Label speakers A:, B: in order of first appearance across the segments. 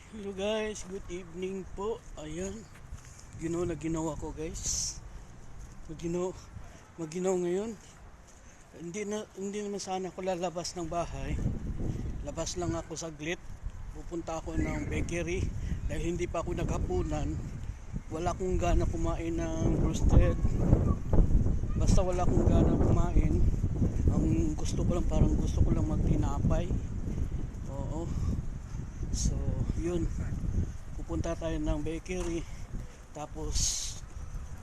A: Hello guys, good evening po. Ayan, ginawa ko guys. Maginaw, maginaw ngayon. Hindi naman sana ako lalabas ng bahay. Labas lang ako saglit. Pupunta ako ng bakery dahil hindi pa ako naghapunan. Wala akong gana kumain ng roasted. Basta wala akong gana kumain. Ang gusto ko lang, parang gusto ko lang magtinapay. Oo. So, yun. Pupunta tayo ng bakery. Tapos,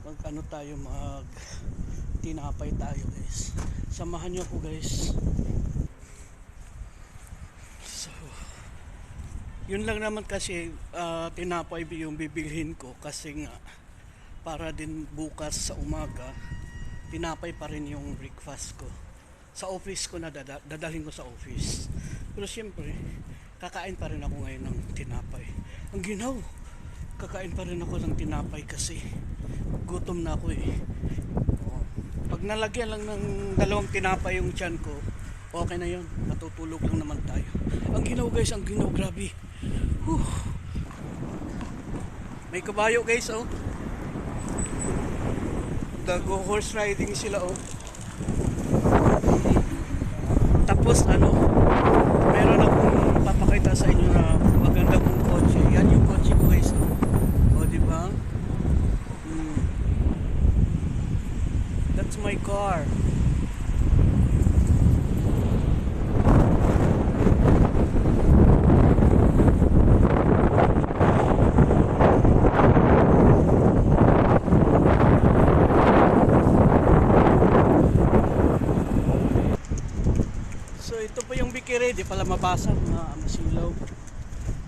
A: mag tinapay tayo guys. Samahan nyo ako guys. So, yun lang naman kasi tinapay yung bibilhin ko. Kasi nga, para din bukas sa umaga, tinapay pa rin yung breakfast ko. Sa office ko na dadalhin ko sa office. Pero siyempre, kakain pa rin ako ngayon ng tinapay. Ang ginaw, kakain pa rin ako ng tinapay kasi gutom na ako eh. Pag nalagyan lang ng dalawang tinapay yung tiyan ko, okay na yun, matutulog lang naman tayo. Ang ginaw guys, ang ginaw, grabe. Whew. May kabayo guys, oh. Go horse riding sila, oh. Tapos meron akong papakita sa inyo na maganda kong kotse. Yan yung kotse ko guys, oh. O diba? That's my car. So ito po yung bikiri, di pala mabasa na masilaw.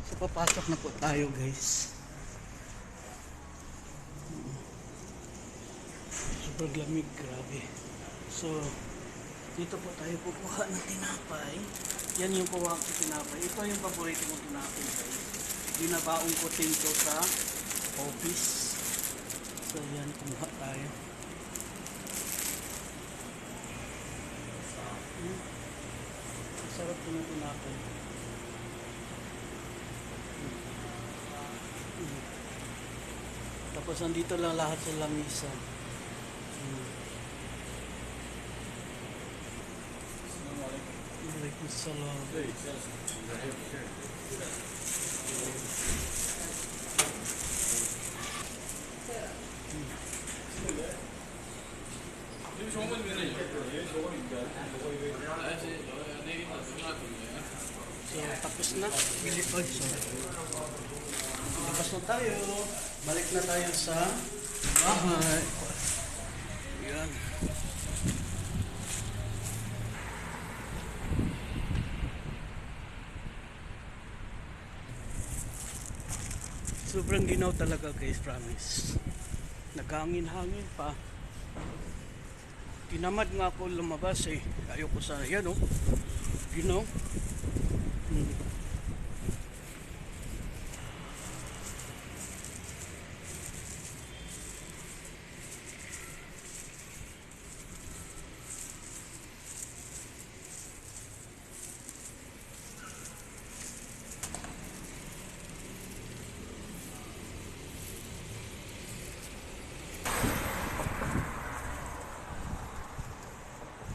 A: So papasok na po tayo guys. Super lamig, grabe. So dito po tayo kukuha ng tinapay. Yan yung kuha ko tinapay. Ito yung paborito kong tinapay guys. Binabaong ko tinto sa office. So yan, kumuha tayo. Sarap po na tinapay. Tapos nandito lang lahat sa lamisa. Waalaikumsalam. So, tapos na. Bilipod. So, tapos na tayo. Balik na tayo sa bahay. Yan. Sobrang ginaw talaga guys, promise. Naghangin-hangin pa. Tinamad nga ako lumabas eh. Ayoko sa yan oh. Ginaw.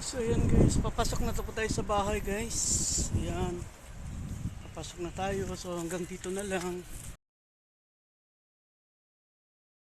A: So yan guys, papasok na po tayo sa bahay guys. Yan. Papasok na tayo. So hanggang dito na lang.